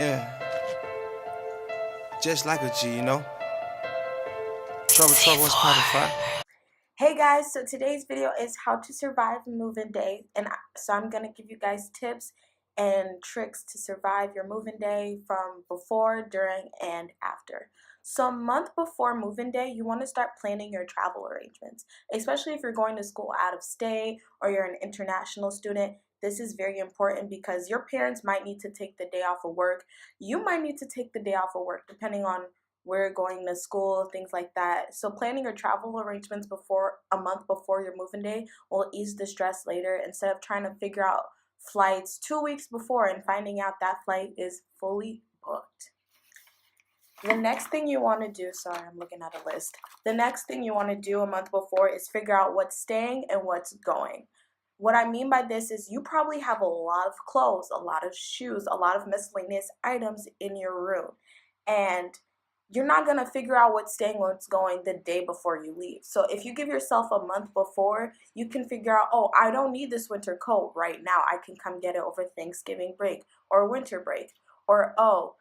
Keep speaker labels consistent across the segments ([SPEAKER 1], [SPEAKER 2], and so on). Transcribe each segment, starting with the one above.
[SPEAKER 1] Yeah, just like a G, you know? Trouble is part of fire.
[SPEAKER 2] Hey guys, so today's video is how to survive move-in day, and so I'm gonna give you guys tips and tricks to survive your move-in day from before, during, and after. So a month before move-in day, you want to start planning your travel arrangements, especially if you're going to school out of state or you're an international student. This is very important because your parents might need to take the day off of work. You might need to take the day off of work depending on we're going to school, things like that. So planning your travel arrangements before a month before your moving day will ease the stress later instead of trying to figure out flights 2 weeks before and finding out that flight is fully booked. The next thing you want to do, sorry, I'm looking at a list. The next thing you want to do a month before is figure out what's staying and what's going. What I mean by this is you probably have a lot of clothes, a lot of shoes, a lot of miscellaneous items in your room. And you're not going to figure out what's staying, what's going the day before you leave. So if you give yourself a month before, you can figure out, oh, I don't need this winter coat right now. I can come get it over Thanksgiving break or winter break. Or, oh,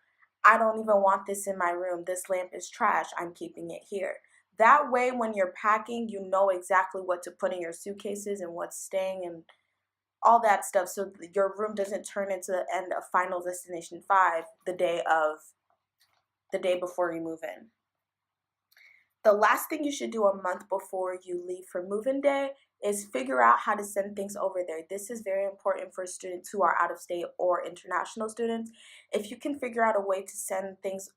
[SPEAKER 2] I don't even want this in my room. This lamp is trash. I'm keeping it here. That way, when you're packing, you know exactly what to put in your suitcases and what's staying and all that stuff, so your room doesn't turn into the end of Final Destination 5 the day before you move in. The last thing you should do a month before you leave for move-in day is figure out how to send things over there. This is very important for students who are out of state or international students. If you can figure out a way to send things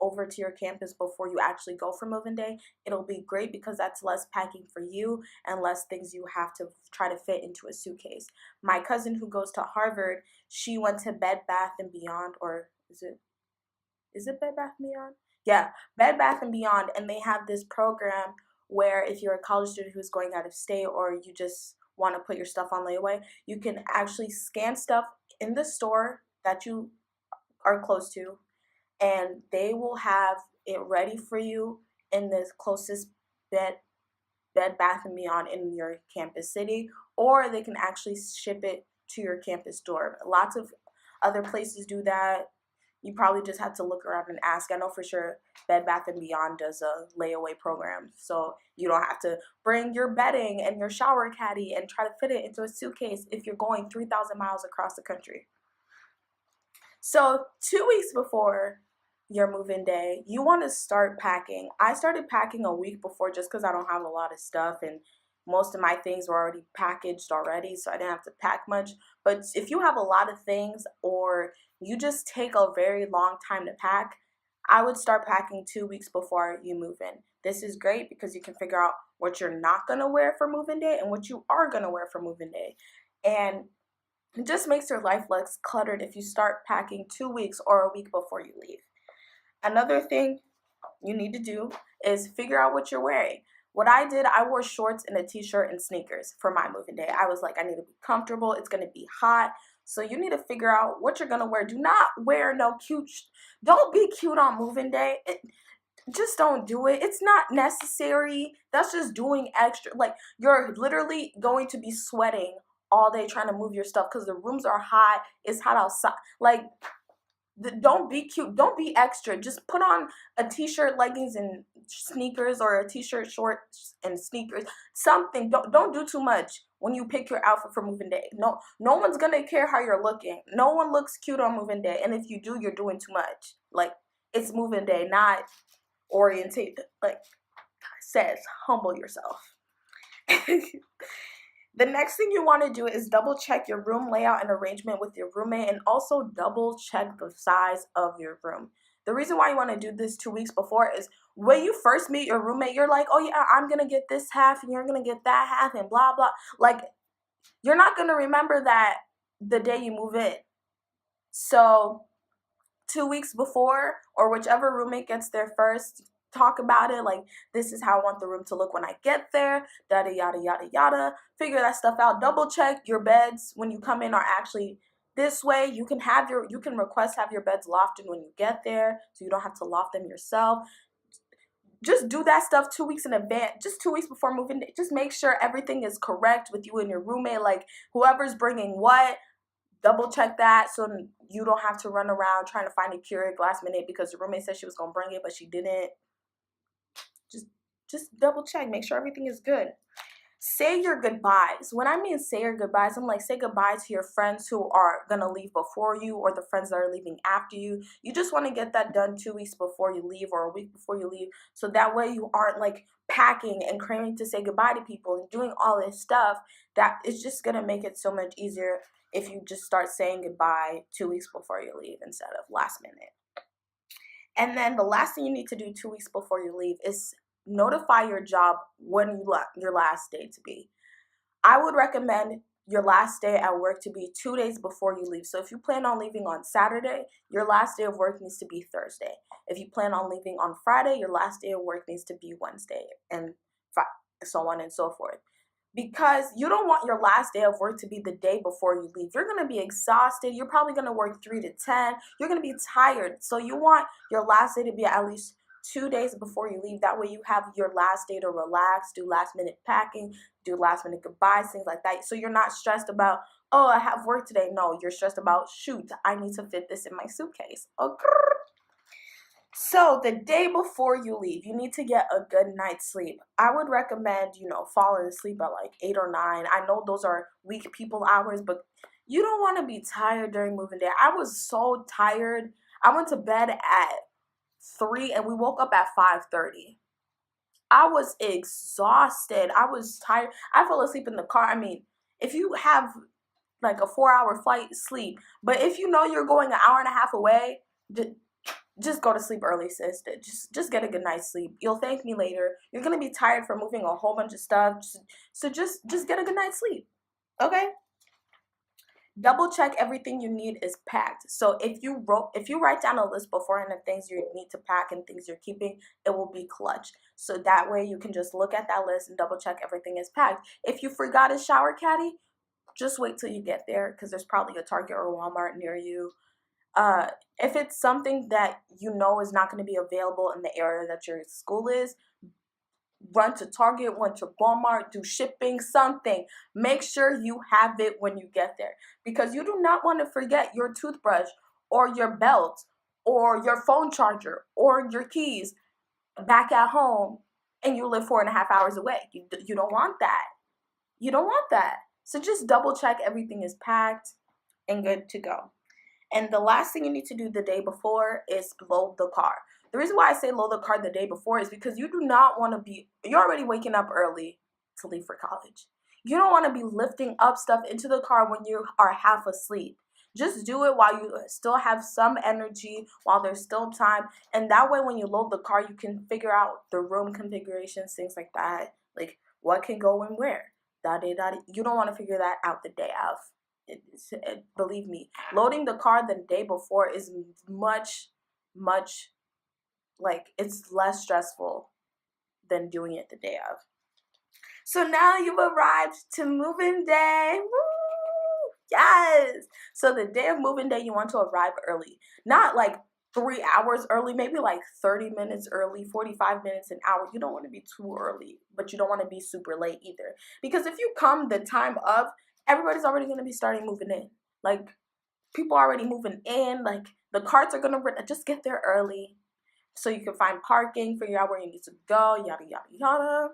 [SPEAKER 2] over to your campus before you actually go for move-in day, it'll be great because that's less packing for you and less things you have to try to fit into a suitcase. My cousin who goes to Harvard, she went to Bed Bath and Beyond, or is it Bed Bath and Beyond? Yeah, Bed Bath and Beyond, and they have this program where if you're a college student who's going out of state or you just want to put your stuff on layaway, you can actually scan stuff in the store that you are close to, and they will have it ready for you in the closest bed Bed Bath and Beyond in your campus city, or they can actually ship it to your campus door. Lots of other places do that. You probably just have to look around and ask. I know for sure Bed Bath and Beyond does a layaway program, so you don't have to bring your bedding and your shower caddy and try to fit it into a suitcase if you're going 3,000 miles across the country. So 2 weeks before your move-in day, you want to start packing. I started packing a week before just because I don't have a lot of stuff and most of my things were already packaged already, so I didn't have to pack much. But if you have a lot of things or you just take a very long time to pack, I would start packing 2 weeks before you move in. This is great because you can figure out what you're not going to wear for move-in day and what you are going to wear for move-in day. And it just makes your life less cluttered if you start packing 2 weeks or a week before you leave. Another thing you need to do is figure out what you're wearing. What I did, I wore shorts and a t-shirt and sneakers for my moving day. I was like, I need to be comfortable. It's going to be hot. So you need to figure out what you're going to wear. Do not wear no cute, don't be cute on moving day. Just don't do it. It's not necessary. That's just doing extra. Like, you're literally going to be sweating all day trying to move your stuff because the rooms are hot. It's hot outside. Like, don't be cute. Don't be extra. Just put on a t-shirt, leggings, and sneakers, or a t-shirt, shorts, and sneakers. Something. Don't do too much when you pick your outfit for moving day. No one's gonna care how you're looking. No one looks cute on moving day, and if you do, you're doing too much. Like, it's moving day, not oriented. Like says, humble yourself. The next thing you want to do is double check your room layout and arrangement with your roommate, and also double check the size of your room. The reason why you want to do this 2 weeks before is when you first meet your roommate, you're like, oh yeah, I'm going to get this half and you're going to get that half and blah, blah. Like, you're not going to remember that the day you move in. So 2 weeks before, or whichever roommate gets there first, talk about it. Like, this is how I want the room to look when I get there, yada yada yada yada. Figure that stuff out. Double check your beds when you come in are actually this way. You can request have your beds lofted when you get there, so you don't have to loft them yourself. Just do that stuff 2 weeks in advance, just 2 weeks before moving. Just make sure everything is correct with you and your roommate. Like, whoever's bringing what, double check that so you don't have to run around trying to find a Keurig last minute because your roommate said she was gonna bring it but she didn't. Just double check, make sure everything is good. Say your goodbyes. When I mean say your goodbyes, I'm like say goodbye to your friends who are gonna leave before you or the friends that are leaving after you. You just want to get that done 2 weeks before you leave or a week before you leave, so that way you aren't like packing and cramming to say goodbye to people and doing all this stuff. That is just gonna make it so much easier if you just start saying goodbye 2 weeks before you leave instead of last minute. And then the last thing you need to do 2 weeks before you leave is notify your job when you want your last day to be. I would recommend your last day at work to be 2 days before you leave. So if you plan on leaving on Saturday, your last day of work needs to be Thursday. If you plan on leaving on Friday, your last day of work needs to be Wednesday, and so on and so forth. Because you don't want your last day of work to be the day before you leave. You're going to be exhausted. You're probably going to work 3 to 10. You're going to be tired. So you want your last day to be at least 2 days before you leave. That way you have your last day to relax, do last minute packing, do last minute goodbyes, things like that. So you're not stressed about, oh, I have work today. No, you're stressed about, shoot, I need to fit this in my suitcase. Okay. So the day before you leave, you need to get a good night's sleep. I would recommend, falling asleep at like 8 or 9. I know those are weak people hours, but you don't want to be tired during moving day. I was so tired. I went to bed at 3 and we woke up at 5:30. I was exhausted. I was tired. I fell asleep in the car. I mean, if you have like a 4-hour flight, sleep. But if you know you're going an hour and a half away, just go to sleep early, sis. Just get a good night's sleep. You'll thank me later. You're gonna be tired from moving a whole bunch of stuff. So just get a good night's sleep. Okay? Double check everything you need is packed. So if you write down a list beforehand of things you need to pack and things you're keeping, it will be clutch. So that way you can just look at that list and double check everything is packed. If you forgot a shower caddy, just wait till you get there because there's probably a Target or Walmart near you. If it's something that you know is not going to be available in the area that your school is, run to Target, run to Walmart, do shipping, something. Make sure you have it when you get there because you do not want to forget your toothbrush or your belt or your phone charger or your keys back at home and you live 4.5 hours away. You don't want that. You don't want that. So just double check everything is packed and good to go. And the last thing you need to do the day before is load the car. The reason why I say load the car the day before is because you do not want to you're already waking up early to leave for college. You don't want to be lifting up stuff into the car when you are half asleep. Just do it while you still have some energy, while there's still time. And that way when you load the car, you can figure out the room configurations, things like that. Like what can go and where. You don't want to figure that out the day of. Believe me, loading the car the day before is much it's less stressful than doing it the day of. So now you've arrived to moving day. Woo! Yes. So the day of moving day, you want to arrive early, not like 3 hours early, maybe like 30 minutes early, 45 minutes, an hour. You don't want to be too early, but you don't want to be super late either, because if you come the time of, everybody's already going to be starting moving in. Like, people are already moving in. Like, the carts are going to just get there early so you can find parking, figure out where you need to go, yada, yada, yada.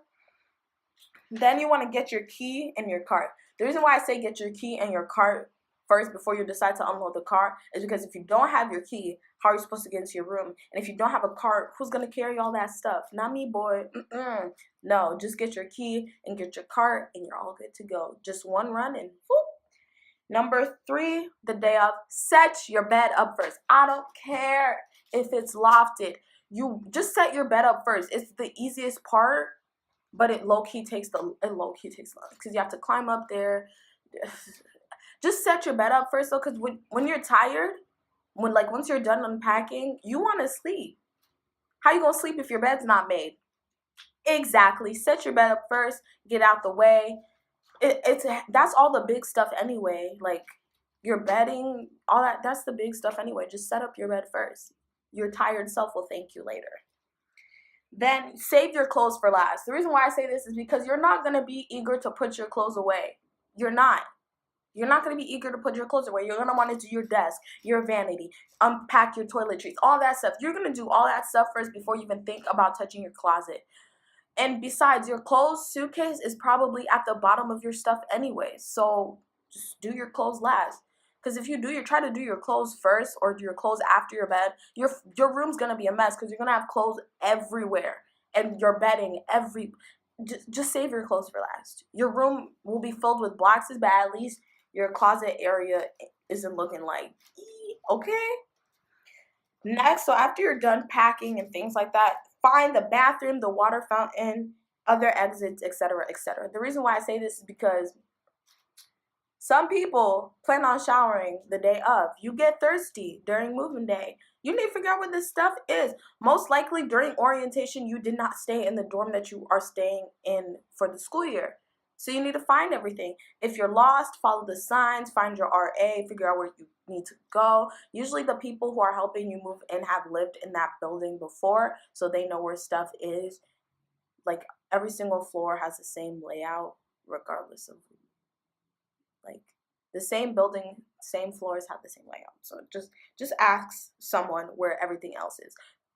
[SPEAKER 2] Then you want to get your key and your cart. The reason why I say get your key and your cart first before you decide to unload the car is because if you don't have your key, how are you supposed to get into your room? And if you don't have a cart, who's going to carry all that stuff? Not me, boy. No, just get your key and get your cart and you're all good to go. Just one run and whoop. Number 3, the day of, set your bed up first. I don't care if it's lofted. You just set your bed up first. It's the easiest part, but it low-key takes long because you have to climb up there. Just set your bed up first though, because when you're tired, once you're done unpacking, you want to sleep. How you gonna sleep if your bed's not made? Exactly. Set your bed up first, get out the way. That's all the big stuff anyway. Like your bedding, all that's the big stuff anyway. Just set up your bed first. Your tired self will thank you later. Then save your clothes for last. The reason why I say this is because you're not gonna be eager to put your clothes away. You're not. You're not going to be eager to put your clothes away. You're going to want to do your desk, your vanity, unpack your toiletries, all that stuff. You're going to do all that stuff first before you even think about touching your closet. And besides, your clothes suitcase is probably at the bottom of your stuff anyway. So just do your clothes last. Because if you try to do your clothes first or do your clothes after your bed, your room's gonna be a mess because you're gonna have clothes everywhere and your bedding just save your clothes for last. Your room will be filled with boxes, but at least your closet area isn't looking like okay. Next, so after you're done packing and things like that, find the bathroom, the water fountain, other exits, etc., etc. The reason why I say this is because some people plan on showering the day of. You get thirsty during moving day. You need to figure out what this stuff is. Most likely during orientation, you did not stay in the dorm that you are staying in for the school year. So you need to find everything. If you're lost, follow the signs, find your RA, figure out where you need to go. Usually the people who are helping you move in have lived in that building before, so they know where stuff is. Like every single floor has the same layout, regardless of like the same building, same floors have the same layout. So just ask someone where everything else is.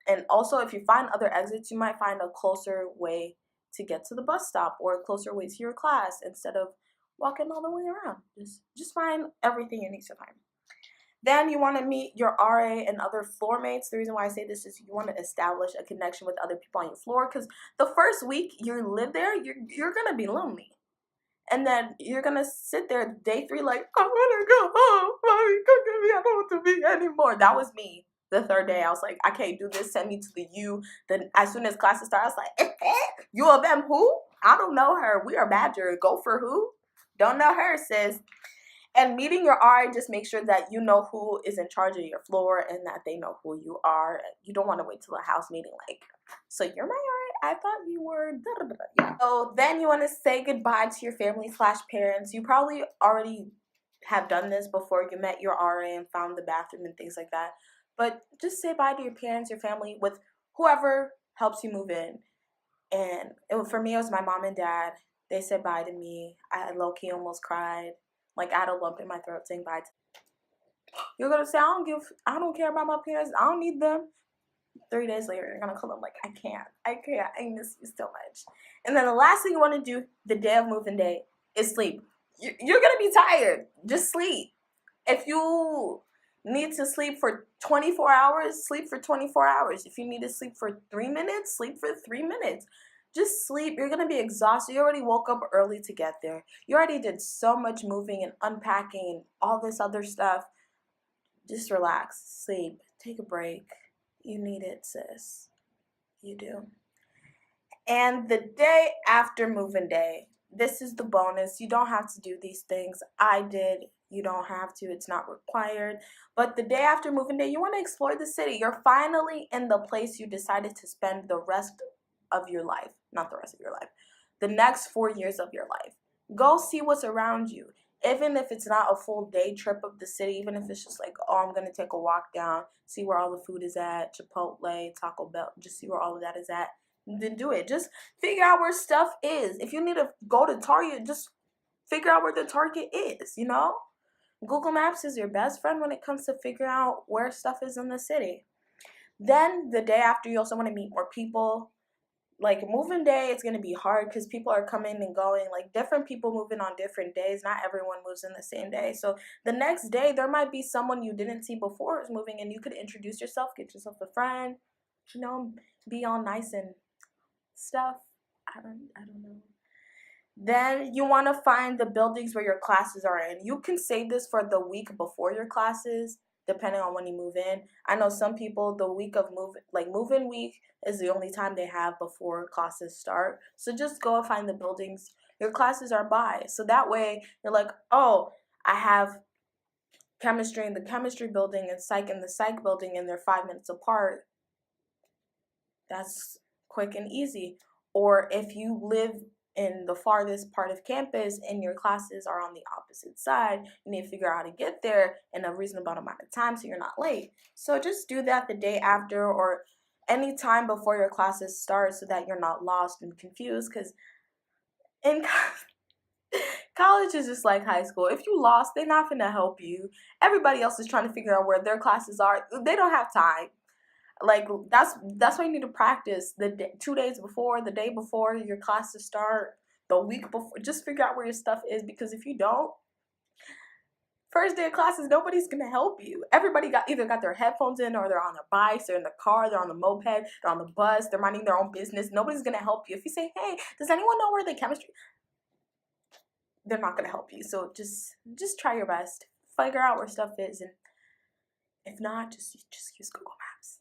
[SPEAKER 2] And also if you find other exits, you might find a closer way to get to the bus stop or a closer way to your class instead of walking all the way around. Just find everything you need to find. Then you want to meet your RA and other floor mates. The reason why I say this is you want to establish a connection with other people on your floor, because the first week you live there, you're gonna be lonely. And then you're gonna sit there day 3 like, I wanna go home. Mommy, come get me. I don't want to be anymore. That was me. The third day, I was like, I can't do this. Send me to the U. Then as soon as classes start, I was like, U of M who? I don't know her. We are Badger. Go for who? Don't know her, sis. And meeting your RA, just make sure that you know who is in charge of your floor and that they know who you are. You don't want to wait till a house meeting like, so you're my RA? I thought you were da, da, da, da. Yeah. So then you want to say goodbye to your family/parents. You probably already have done this before you met your RA and found the bathroom and things like that. But just say bye to your parents, your family, with whoever helps you move in. And for me, it was my mom and dad. They said bye to me. I low-key almost cried. Like I had a lump in my throat saying bye. You're gonna say I don't care about my parents. I don't need them. 3 days later, you're gonna call them like I can't. I miss you so much. And then the last thing you want to do the day of moving day is sleep. You're gonna be tired. Just sleep. If you need to sleep for 24 hours, sleep for 24 hours. If you need to sleep for 3 minutes, sleep for 3 minutes. Just sleep. You're going to be exhausted. You already woke up early to get there. You already did so much moving and unpacking and all this other stuff. Just relax. Sleep. Take a break. You need it, sis. You do. And the day after moving day, this is the bonus. You don't have to do these things. I did. You don't have to. It's not required. But the day after moving day, you want to explore the city. You're finally in the place you decided to spend the rest of your life. Not the rest of your life. The next 4 years of your life. Go see what's around you. Even if it's not a full day trip of the city, even if it's just like, oh, I'm going to take a walk down, see where all the food is at, Chipotle, Taco Bell, just see where all of that is at. Then do it. Just figure out where stuff is. If you need to go to Target, just figure out where the Target is, you know? Google Maps is your best friend when it comes to figuring out where stuff is in the city. Then the day after, you also want to meet more people. Like moving day, it's going to be hard because people are coming and going. Like different people moving on different days. Not everyone moves in the same day. So the next day, there might be someone you didn't see before who's moving, and you could introduce yourself, get yourself a friend, you know, be all nice and stuff. I don't know. Then you want to find the buildings where your classes are in. You can save this for the week before your classes, depending on when you move in. I know some people, the week of move-in week is the only time they have before classes start. So just go and find the buildings your classes are by. So that way you're like, oh, I have chemistry in the chemistry building and psych in the psych building, and they're 5 minutes apart. That's quick and easy. Or if you live in the farthest part of campus and your classes are on the opposite side, you need to figure out how to get there in a reasonable amount of time so you're not late. So just do that the day after or any time before your classes start so that you're not lost and confused, because in College is just like high school. If you lost, they're not gonna help you. Everybody else is trying to figure out where their classes are. They don't have time. Like that's why you need to practice 2 days before, the day before your classes start, the week before. Just figure out where your stuff is, because if you don't, first day of classes, nobody's gonna help you. Everybody either got their headphones in, or they're on their bikes, they're in the car, they're on the moped, they're on the bus, they're minding their own business. Nobody's gonna help you. If you say, "Hey, does anyone know where the chemistry?" They're not gonna help you. So just try your best. Figure out where stuff is, and if not, just use Google Maps.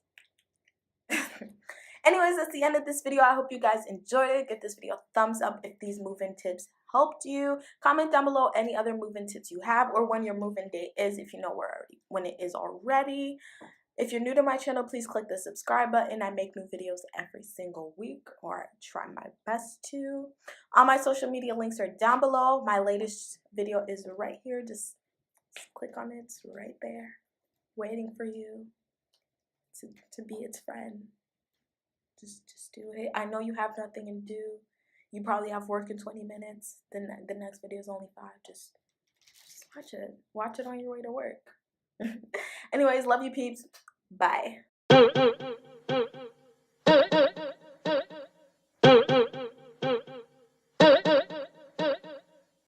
[SPEAKER 2] Anyways, that's the end of this video. I hope you guys enjoyed it. Give this video a thumbs up if these move-in tips helped you. Comment down below any other move-in tips you have, or when your move-in date is, if you know when it is already. If you're new to my channel, please click the subscribe button. I make new videos every single week, or I try my best to. All my social media links are down below. My latest video is right here. Just click on it. It's right there, waiting for you to be its friend. Just do it. I know you have nothing to do. You probably have work in 20 minutes. Then the next video is only 5. Just watch it. Watch it on your way to work. Anyways, love you peeps. Bye.